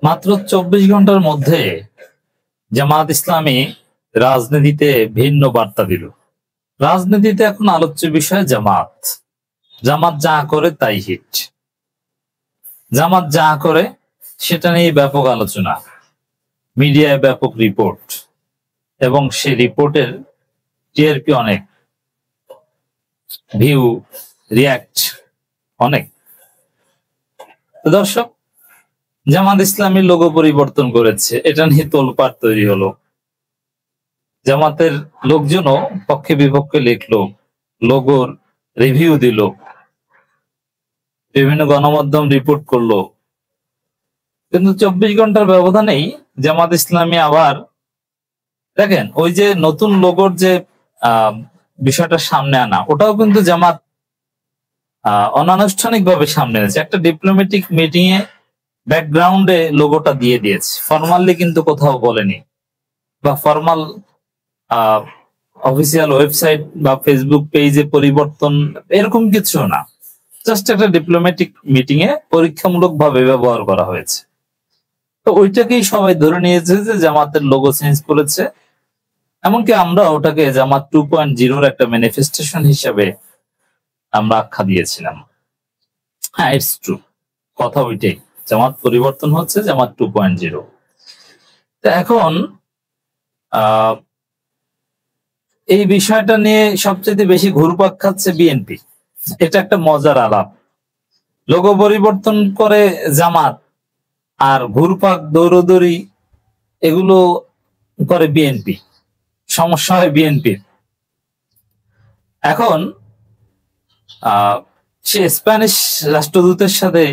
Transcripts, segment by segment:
মাত্র 24 ঘন্টার মধ্যে জামাত ইসলামী রাজনীতিতে ভিন্ন বার্তা দিল। রাজনীতিতে এখন আলোচ্য বিষয় জামাত। জামাত যা করে তাই হিট। জামাত যা করে সেটা নিয়ে ব্যাপক আলোচনা, মিডিয়ায় ব্যাপক রিপোর্ট, এবং সেই রিপোর্টের টিআরপি অনেক, ভিউ, রিয়াক্ট অনেক। দর্শক, জামাত ইসলামী লোগো পরিবর্তন করেছে, এটা নিয়ে তোলপাড় তৈরি হলো। জামাতের লোকজনও পক্ষে বিপক্ষে লিখলো, লোগোর রিভিউ দিল, বিভিন্ন গণমাধ্যম রিপোর্ট করলো, কিন্তু 24 ঘন্টার ব্যবধানেই জামাত ইসলামী আবার দেখেন ওই যে নতুন লোগোর যে বিষয়টা সামনে আনা, ওটাও কিন্তু জামাত অনানুষ্ঠানিক ভাবে সামনে এনেছে। একটা ডিপ্লোম্যাটিক মিটিং এ ব্যাকগ্রাউন্ডে লোগোটা দিয়ে দিয়েছে, ফরমালি কিন্তু কোথাও বলেনি, বা ফরমাল অফিসিয়াল ওয়েবসাইট বা ফেসবুক পেজে পরিবর্তন এরকম কিছু না। জাস্ট একটা ডিপ্লোম্যাটিক মিটিং এ পরীক্ষামূলক ভাবে ব্যবহার করা হয়েছে। তো ওইটাকেই সবাই ধরে নিয়েছে যে জামাতের লোগো চেঞ্জ করেছে। এমনকি আমরা ওটাকে জামাত 2.0 একটা ম্যানিফেস্টেশন হিসেবে আমরা আখ্যা দিয়েছিলাম। হ্যাঁ, ইটস ট্রু, কথা ওইটাই, জামাত পরিবর্তন হচ্ছে, জামাত 2.0। তো এখন এই বিষয়টা নিয়ে সবচেয়ে বেশি ঘুরপাক খাচ্ছে বিএনপি। এটা একটা মজার আলাপ। লোগো পরিবর্তন করে জামাত আর ঘুরপাক দৌড়দৌড়ি এগুলো করে বিএনপি, সমস্যা হয় বিএনপির। এখন সে স্প্যানিশ রাষ্ট্রদূতের সাথে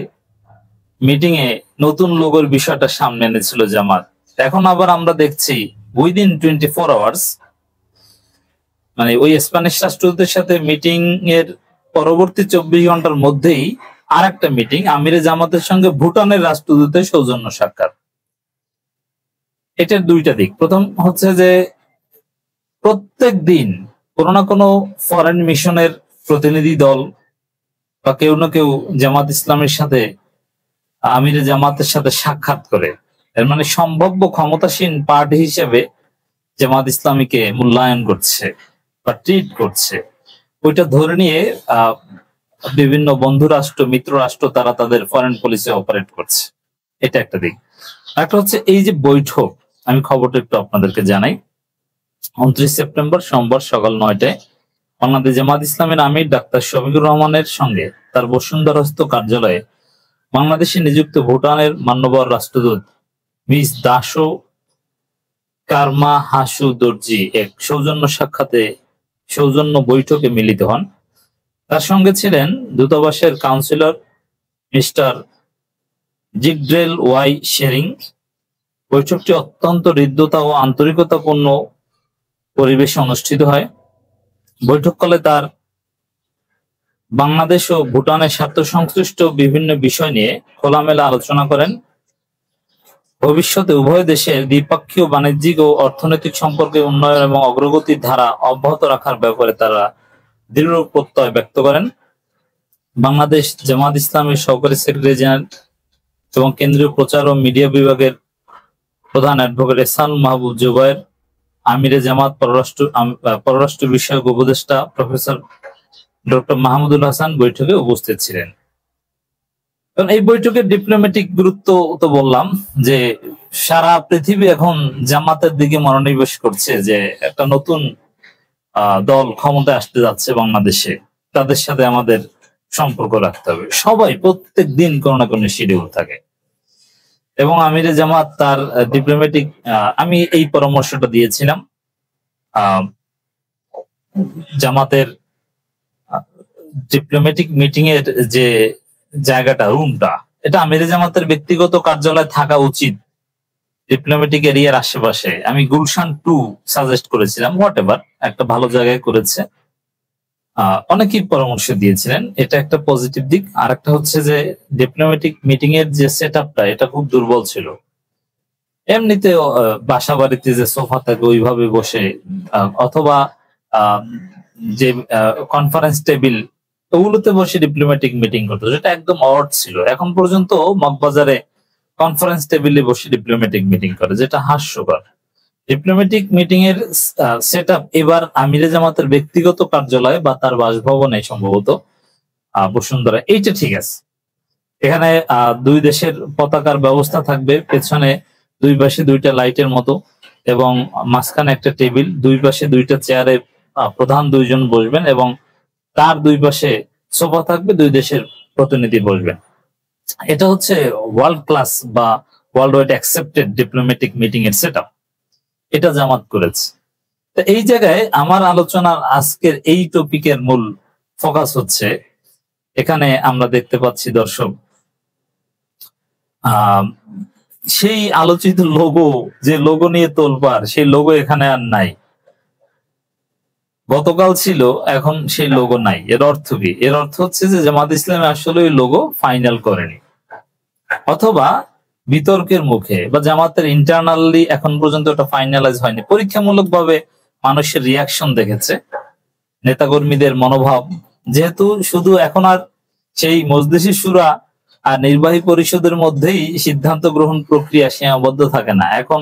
মিটিং এ নতুন লোগোর বিষয়টা সামনে এনেছিল জামাত। এখন আবার আমরা দেখছি উইদিন 24 আওয়ার্স, মানে ওই স্প্যানিশ রাষ্ট্রদূতের সাথে মিটিং এর পরবর্তী 24 ঘন্টার মধ্যেই আর একটা মিটিং, আমিরে জামাতের সঙ্গে ভুটানের রাষ্ট্রদূতের সৌজন্য সাক্ষাৎ। এটার দুইটা দিক। প্রথম হচ্ছে যে প্রত্যেক দিন কোনো না কোনো ফরেন মিশনের প্রতিনিধি দল বা কেউ না কেউ জামাত ইসলামের সাথে, আমিরে জামাতের সাথে সাক্ষাৎ করে। এর মানে সম্ভাব্য ক্ষমতাসীন পার্টি হিসেবে জামাত ইসলামীকে মূল্যায়ন করছে বা ট্রিট করছে। ওইটা ধরে নিয়ে বিভিন্ন বন্ধু রাষ্ট্র, মিত্র রাষ্ট্র তারা তাদের ফরেন পলিসি অপারেট করছে। এটা একটা দিক। একটা হচ্ছে এই যে বৈঠক, আমি খবরটা একটু আপনাদেরকে জানাই। 29 সেপ্টেম্বর সোমবার সকাল 9টায় বাংলাদেশ জামাত ইসলামের আমির ডাক্তার শফিকুর রহমানের সঙ্গে তার বসুন্ধরাস্থ কার্যালয়ে বাংলাদেশে নিযুক্ত ভুটানের মান্যবর রাষ্ট্রদূত মিস দাসো কারমা হাসু দর্জি এক সৌজন্য বৈঠকে মিলিত হন। তার সঙ্গে ছিলেন দূতাবাসের কাউন্সিলর মিস্টার জিগড্রেল ওয়াই শেরিং। বৈঠকটি অত্যন্ত হৃদ্যতা ও আন্তরিকতাপূর্ণ পরিবেশে অনুষ্ঠিত হয়। বৈঠককালে তার বাংলাদেশ ও ভুটানের স্বার্থ সংশ্লিষ্ট বিভিন্ন বিষয় নিয়ে খোলামেলা আলোচনা করেন। ভবিষ্যতে উভয় দেশের দ্বিপক্ষীয় বাণিজ্যিক ও অর্থনৈতিক সম্পর্কে উন্নয়ন এবং অগ্রগতির ধারা অব্যাহত রাখার ব্যাপারে তারা দৃঢ় প্রত্যয় ব্যক্ত করেন। বাংলাদেশ জামাত ইসলামের সহকারী সেক্রেটারি জেনারেল এবং কেন্দ্রীয় প্রচার ও মিডিয়া বিভাগের প্রধান অ্যাডভোকেট এহসান মাহবুব জুবায়ের, আমিরে জামাত পররাষ্ট্র বিষয়ক উপদেষ্টা প্রফেসর ডক্টর মাহমুদুল হাসান বৈঠকে উপস্থিত ছিলেন। কারণ এই বৈঠকের ডিপ্লোম্যাটিক গুরুত্ব তো বললাম, যে সারা পৃথিবী এখন জামাতের দিকে মনোনিবেশ করছে, যে একটা নতুন দল ক্ষমতায় আসতে যাচ্ছে বাংলাদেশে, তাদের সাথে আমাদের সম্পর্ক রাখতে হবে। সবাই প্রত্যেক দিন কোনো না কোনো শিডিউল থাকে, এবং আমিরে জামাত তার ডিপ্লোম্যাটিক, আমি এই পরামর্শটা দিয়েছিলাম, জামাতের ডিপ্লোম্যাটিক মিটিং এর যে জায়গাটা, রুমটা, এটা আমিরে জামাতের ব্যক্তিগত কার্যালয় থাকা উচিত, ডিপ্লোম্যাটিক এরিয়ার আশেপাশে। আমি গুলশান 2 সাজেস্ট করেছিলাম, হোয়াট এভার, একটা ভালো জায়গায় করেছে। অনেকেই পরামর্শ দিয়েছিলেন, এটা একটা পজিটিভ দিক। আর একটা হচ্ছে যে ডিপ্লোম্যাটিক মিটিং এর যে সেট আপটা, এটা খুব দুর্বল ছিল। এমনিতে বাসা বাড়িতে যে সোফা থাকে ওইভাবে বসে, অথবা যে কনফারেন্স টেবিল, ওগুলোতে বসে ডিপ্লোম্যাটিক মিটিং করতো, যেটা একদম অড ছিল। এখন পর্যন্ত মগবাজারে কনফারেন্স টেবিলে বসে ডিপ্লোম্যাটিক মিটিং করে, যেটা হাস্যকর। ডিপ্লোম্যাটিক মিটিং এর সেটআপ এবার আমিরে জামাতের ব্যক্তিগত কার্যালয় বা তার বাসভবনে সম্ভবত বসুন্ধরা, এইটা ঠিক আছে। এখানে দুই দেশের পতাকার ব্যবস্থা থাকবে, পেছনে দুই পাশে দুইটা লাইটের মতো, এবং মাঝখানে একটা টেবিল, দুই পাশে দুইটা চেয়ারে প্রধান দুইজন বসবেন, এবং তার দুই পাশে সোফা থাকবে, দুই দেশের প্রতিনিধি বসবেন। এটা হচ্ছে ওয়ার্ল্ড ক্লাস বা world wide accepted diplomatic meeting এর সেটআপ। এটা জামাত করেছে। তো এই জায়গায় আমার আলোচনার আজকের এই টপিকের মূল ফোকাস হচ্ছে, এখানে আমরা দেখতে পাচ্ছি দর্শক, সেই আলোচিত লোগো, যে লোগো নিয়ে তোলপাড়, সেই লোগো এখানে আর নাই। গতকাল ছিল, এখন সেই লোগো নাই। এর অর্থ কি? এর অর্থ হচ্ছে যে জামাত ইসলামী আসলে ওই লোগো ফাইনাল করেনি, অথবা বিতর্কের মুখে বা জামাতের ইন্টারনালি এখন পর্যন্ত এটা ফাইনালাইজ হয়নি। পরীক্ষামূলক ভাবে মানুষের রিয়াকশন দেখেছে, নেতাকর্মীদের মনোভাব, যেহেতু শুধু এখন আর সেই মজলিসে শুরা আর নির্বাহী পরিষদের মধ্যেই সিদ্ধান্ত গ্রহণ প্রক্রিয়া সীমাবদ্ধ থাকে না। এখন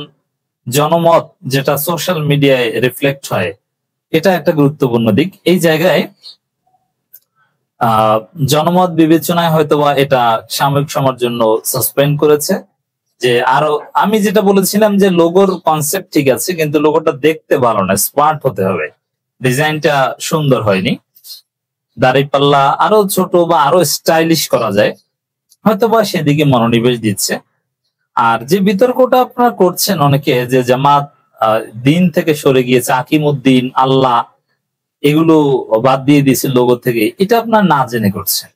জনমত, যেটা সোশ্যাল মিডিয়ায় রিফ্লেক্ট হয়, এটা একটা গুরুত্বপূর্ণ দিক। এই জায়গায় জনমত বিবেচনায় হয়তোবা এটা সাময়িক সময়ের জন্য সাসপেন্ড করেছে। যে আরো আমি যেটা বলেছিলাম যে লোগোর কনসেপ্ট ঠিক আছে, কিন্তু লোগোটা দেখতে ভালো না, স্মার্ট হতে হবে, ডিজাইনটা সুন্দর হয়নি। দাড়িপাল্লা আরো ছোট বা আরো স্টাইলিশ করা যায়, হয়তোবা সেদিকে মনোনিবেশ দিচ্ছে। আর যে বিতর্কটা আপনারা করছেন অনেকে, যে জামাত দিন থেকে সরে গিয়েছে, আকিমউদ্দিন, আল্লাহ এগুলো বাদ দিয়ে দিয়েছে লোগো থেকে, এটা আপনার না জেনে করছেন।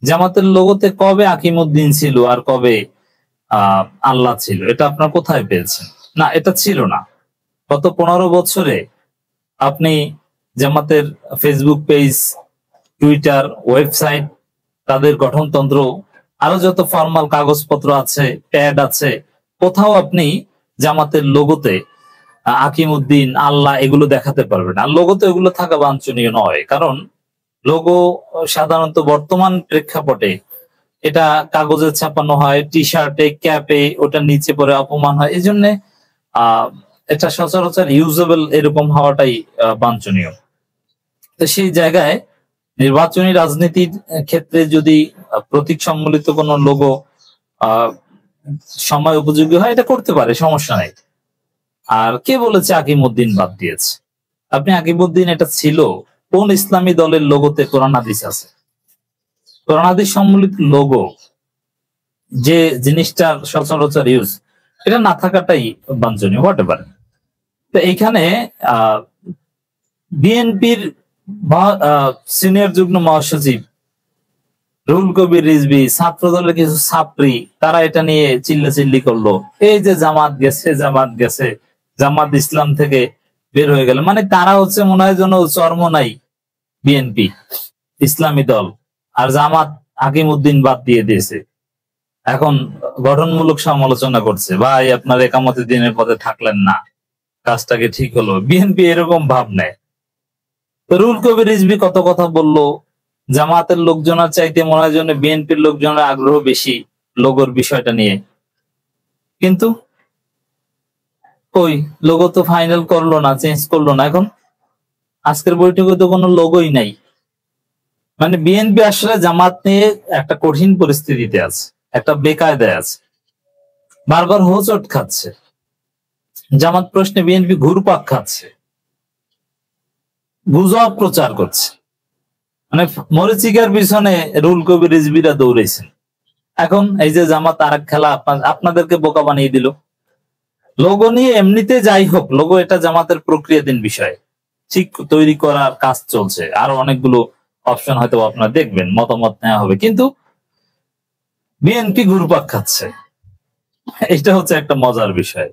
জামাতের লোগোতে কবে আকিমউদ্দিন ছিল আর কবে আল্লাহ ছিল, এটা আপনার কোথায় পেয়েছেন? না, এটা ছিল না। গত 15 বছরে আপনি জামাতের ফেসবুক পেজ, টুইটার, ওয়েবসাইট, তাদের গঠনতন্ত্র, আরো যত ফর্মাল কাগজপত্র আছে, প্যাড আছে, কোথাও আপনি জামাতের লোগোতে আকিমউদ্দিন, আল্লাহ এগুলো দেখাতে পারবেন। আর লোগোতে এগুলো থাকা বাঞ্ছনীয় নয়, কারণ লোগো সাধারণত বর্তমান প্রেক্ষাপটে এটা কাগজে ছাপানো হয়, টি শার্টে, ক্যাপে, ওটা নিচে পরে অপমান হয়, এই জন্য এটা সচরাচর ইউজেবল এরকম হওয়াটাই বাঞ্ছনীয়। তো সেই জায়গায় নির্বাচনী রাজনীতির ক্ষেত্রে যদি প্রতীক সম্বলিত কোনো লোগো সময় উপযোগী হয়, এটা করতে পারে, সমস্যা নাই। আর কে বলেছে আকিমউদ্দিন বাদ দিয়েছে? আপনি আকিমউদ্দিন এটা ছিল কোন ইসলামী দলের লোগোতে? কোরআন হাদিস আছে, কোরআন হাদিস সম্বলিত লোগো, যে জিনিসটার সচরাচর ইউজ, এটা না থাকাটাই বাঞ্ছনীয়, হতে পারে। তো এইখানে বিএনপির সিনিয়র যুগ্ম মহাসচিব রুহুল কবির রিজভী, ছাত্র দলের কিছু ছাত্রী, তারা এটা নিয়ে চিল্লাচিল্লি করলো, এই যে জামাত গেছে, জামাত গেছে, জামাত ইসলাম থেকে বের হয়ে গেল। মানে তারা হচ্ছে মনে হয় যেন চর্ম নাই বিএনপি ইসলামী দল, আর জামাত আকিমউদ্দিন বাদ দিয়ে দিয়েছে। এখন গঠনমূলক সমালোচনা করছে, ভাই আপনার একামতে দিনের পথে থাকলেন না, কাজটাকে ঠিক হলো। বিএনপি এরকম ভাব নেয়। রুহুল কবির রিজভী কত কথা বললো, জামাতের লোকজনের চাইতে মনে হয় যেন বিএনপির লোকজনের আগ্রহ বেশি লোগোর বিষয়টা নিয়ে। কিন্তু ওই লোগো তো ফাইনাল করলো না, চেঞ্জ করলো না। এখন আজকের বৈঠকে তো কোনো লোগোই নাই। মানে বিএনপি আসলে জামাত নিয়ে একটা কঠিন পরিস্থিতিতে আছে, একটা বেকায়দায় আছে, বারবার হোঁচট খাচ্ছে। জামাত প্রশ্নে বিএনপি ঘুরপাক খাচ্ছে, গুজব প্রচার করছে। মানে মরিচিকার পিছনে রুহুল কবির রিজভীরা দৌড়েছেন। এখন এই যে জামাত আরেক খেলা আপনাদেরকে বোকা বানিয়ে দিল। লোগো নিয়ে এমনিতে যাই হোক, লোগো এটা জামাতের প্রক্রিয়াধীন বিষয়, ঠিক তৈরি করার কাজ চলছে, আরো অনেকগুলো অপশন হয়তো আপনারা দেখবেন, মতামত নেওয়া হবে, কিন্তু বিএনপি ঘুরপাক খাচ্ছে। এটা হচ্ছে একটা মজার বিষয়।